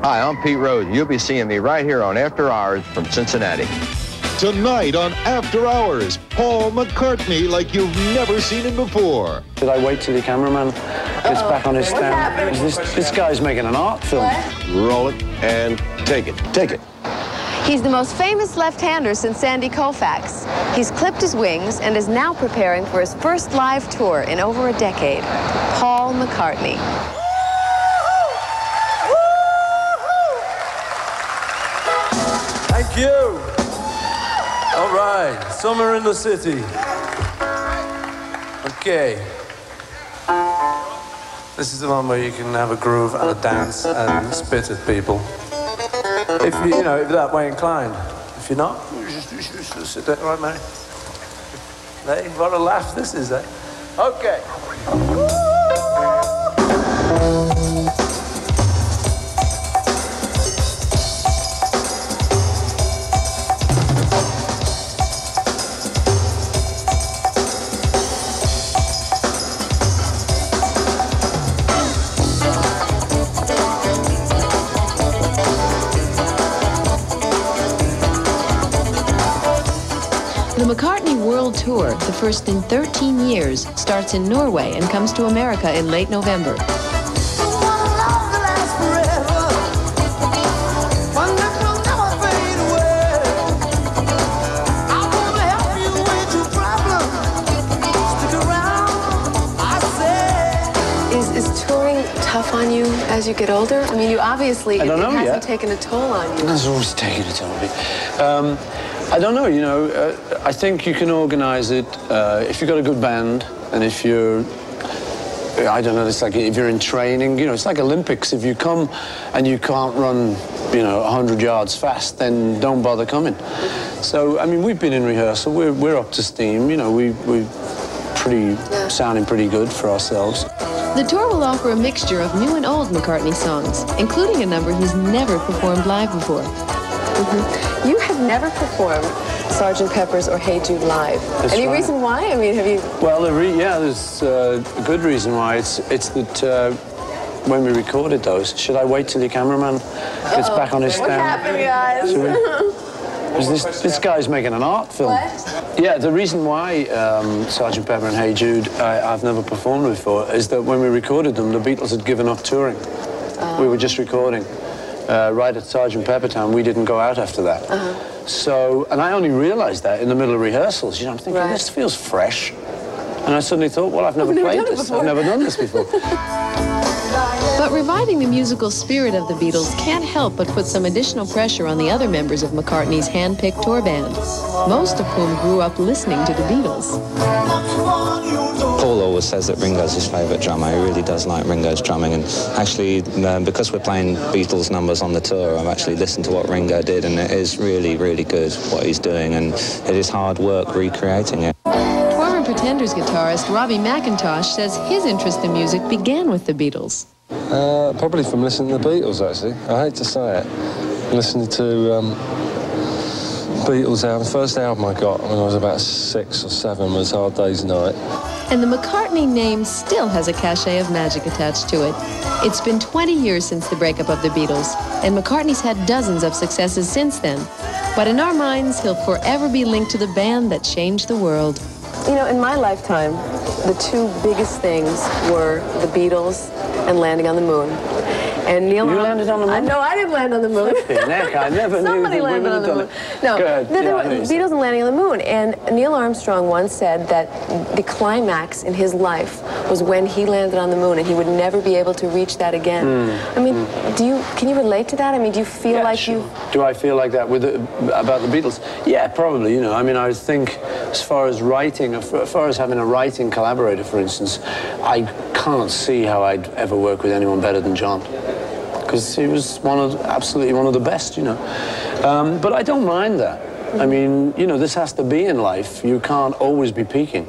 Hi, I'm Pete Rose. You'll be seeing me right here on After Hours from Cincinnati. Tonight on After Hours, Paul McCartney like you've never seen him before. Did I wait till the cameraman gets back on his stand? This guy's making an art film. What? Roll it and take it. Take it. He's the most famous left-hander since Sandy Koufax. He's clipped his wings and is now preparing for his first live tour in over a decade. Paul McCartney. Thank you. All right, summer in the city. Okay. This is the one where you can have a groove and a dance and spit at people. If you know, if you're that way inclined. If you're not, you just sit there, right, mate? Hey, what a laugh this is, eh? Okay. The McCartney World Tour, the first in 13 years, starts in Norway and comes to America in late November. Is touring tough on you as you get older? I mean, you obviously, it hasn't taken a toll on you. It's always taken a toll on me. I don't know, you know, I think you can organize it if you've got a good band and if you're, I don't know, it's like if you're in training, you know, it's like Olympics. If you come and you can't run, you know, 100 yards fast, then don't bother coming. So, I mean, we've been in rehearsal, we're up to steam, you know, we're sounding pretty good for ourselves. The tour will offer a mixture of new and old McCartney songs, including a number he's never performed live before. You have never performed Sgt. Pepper's or Hey Jude live. That's Any right. reason why? I mean, have you... Well, there's a good reason why. It's that when we recorded those, should I wait till the cameraman gets back on his stand? What's happening, guys? This guy's making an art film. What? Yeah, the reason why Sgt. Pepper and Hey Jude I've never performed before is that when we recorded them, the Beatles had given up touring. We were just recording. Right at Sgt. Pepper time, we didn't go out after that. So, and I only realized that in the middle of rehearsals. You know, I'm thinking, this feels fresh. And I suddenly thought, well, I've never played this. I've never done this before. But reviving the musical spirit of the Beatles can't help but put some additional pressure on the other members of McCartney's hand-picked tour band, most of whom grew up listening to the Beatles. Paul always says that Ringo's his favourite drummer. He really does like Ringo's drumming, and actually, because we're playing Beatles numbers on the tour, I've actually listened to what Ringo did, and it is really, really good what he's doing, and it is hard work recreating it. Former Pretenders guitarist Robbie McIntosh says his interest in music began with the Beatles. Probably from listening to the Beatles, actually. I hate to say it. Listening to Beatles album. The first album I got when I was about 6 or 7 was Hard Day's Night. And the McCartney name still has a cachet of magic attached to it. It's been 20 years since the breakup of the Beatles, and McCartney's had dozens of successes since then. But in our minds, he'll forever be linked to the band that changed the world. You know, in my lifetime, the two biggest things were the Beatles and landing on the moon. And Neil You landed on the moon? No, I didn't land on the moon. Neck, I never knew Somebody that landed on the moon. No, Good. there were Beatles and landing on the moon. And Neil Armstrong once said that the climax in his life was when he landed on the moon, and he would never be able to reach that again. I mean, can you relate to that? I mean, do you feel like you... Do I feel like that about the Beatles? Yeah, probably, you know. I mean, I think as far as writing, as far as having a writing collaborator, for instance, I can't see how I'd ever work with anyone better than John. Because he was absolutely one of the best, you know. But I don't mind that. I mean, you know, this has to be in life. You can't always be peaking.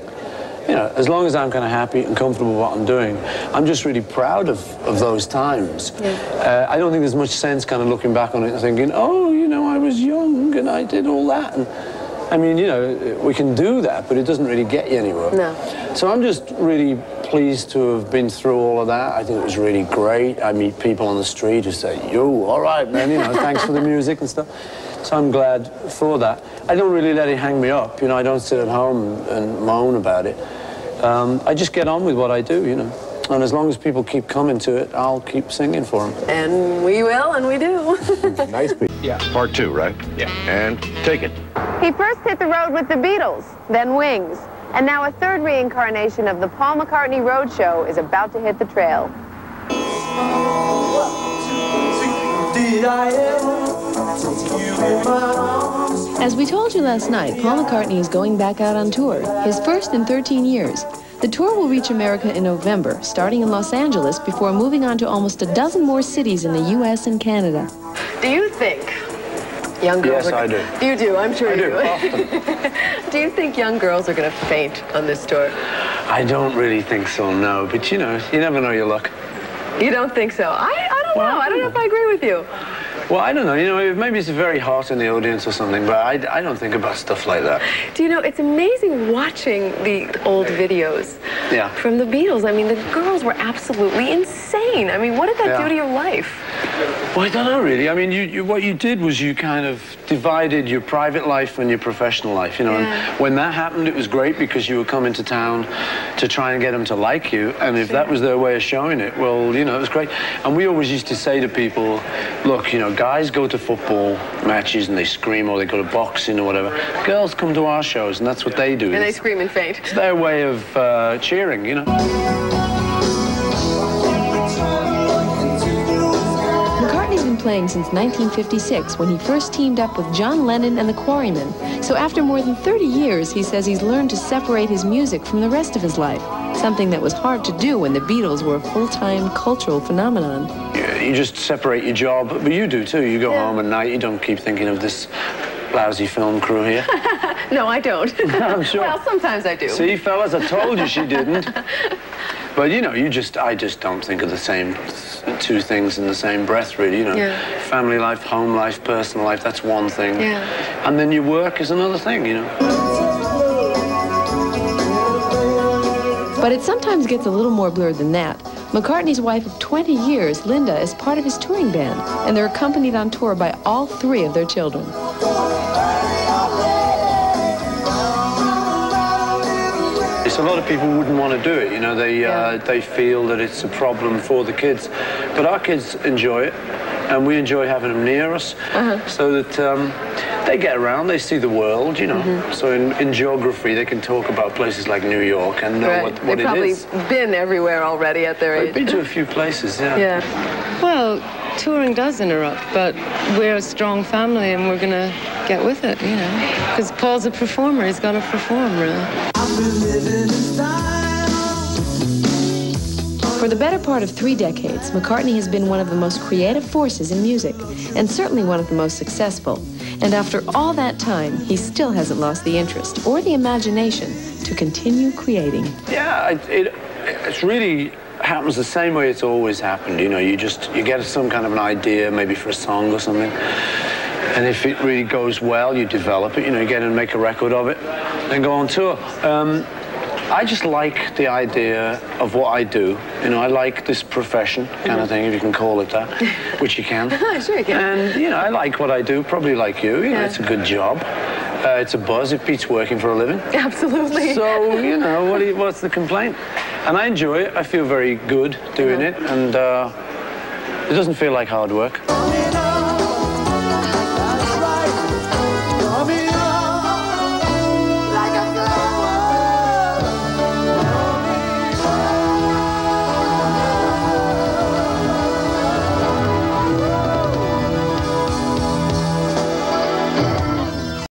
You know, as long as I'm kind of happy and comfortable with what I'm doing, I'm just really proud of those times. Yeah. I don't think there's much sense kind of looking back on it and thinking, oh, you know, I was young and I did all that. And, I mean, you know, we can do that, but it doesn't really get you anywhere. No. So I'm just really pleased to have been through all of that. I think it was really great. I meet people on the street who say, yo, all right, man, you know, thanks for the music and stuff. So I'm glad for that. I don't really let it hang me up, you know, I don't sit at home and moan about it. I just get on with what I do, you know. And as long as people keep coming to it, I'll keep singing for them. And we will, and we do. Nice beat. Yeah. Part 2, right? Yeah. And take it. He first hit the road with the Beatles, then Wings, and now a third reincarnation of the Paul McCartney Roadshow is about to hit the trail. As we told you last night, Paul McCartney is going back out on tour, his first in 13 years. The tour will reach America in November, starting in Los Angeles before moving on to almost a dozen more cities in the U.S. and Canada. Do you think young girls Yes, I do. You do, I'm sure I you do, often. Do you think young girls are going to faint on this tour? I don't really think so, no. But, you know, you never know your luck. You don't think so? I don't know. I don't know if I agree with you. Well, I don't know. You know, maybe it's very hot in the audience or something, but I don't think about stuff like that. Do you know, it's amazing watching the old videos from the Beatles. I mean, the girls were absolutely insane. I mean, what did that do to your life? Well, I don't know, really. I mean, what you did was you kind of divided your private life and your professional life, you know. And when that happened, it was great because you were coming to town to try and get them to like you. And if that was their way of showing it, well, you know, it was great. And we always used to say to people, look, you know, guys go to football matches and they scream, or they go to boxing or whatever. Girls come to our shows, and that's what they do. And they scream and faint. It's their way of cheering, you know. McCartney's been playing since 1956, when he first teamed up with John Lennon and the Quarrymen. So after more than 30 years, he says he's learned to separate his music from the rest of his life, something that was hard to do when the Beatles were a full-time cultural phenomenon. You just separate your job, but you do too. You go home at night, you don't keep thinking of this lousy film crew here. No, I don't. I'm sure. Well, sometimes I do. See, fellas, I told you she didn't. But, you know, I just don't think of the same two things in the same breath, really, you know. Family life, home life, personal life, that's one thing. And then your work is another thing, you know. But it sometimes gets a little more blurred than that. McCartney's wife of 20 years, Linda, is part of his touring band, and they're accompanied on tour by all 3 of their children. A lot of people wouldn't want to do it, you know, they feel that it's a problem for the kids. But our kids enjoy it, and we enjoy having them near us, so that they get around, they see the world, you know. So in geography, they can talk about places like New York and know what it is. They've probably been everywhere already at their age. They've been to a few places, Well, touring does interrupt, but we're a strong family and we're going to get with it, you know. Because Paul's a performer, he's got to perform, really. For the better part of 3 decades, McCartney has been one of the most creative forces in music, and certainly one of the most successful. And after all that time, he still hasn't lost the interest or the imagination to continue creating. Yeah, it's really happens the same way it's always happened. You know, you get some kind of an idea, maybe for a song or something, and if it really goes well, you develop it. You know, you get and make a record of it, then go on tour. I just like the idea of what I do. You know, I like this profession kind of thing, if you can call it that, which you can. Sure you can. And, you know, I like what I do, probably like you. You know, it's a good job. It's a buzz. It beats working for a living. Absolutely. So, you know, what's the complaint? And I enjoy it. I feel very good doing it. And it doesn't feel like hard work.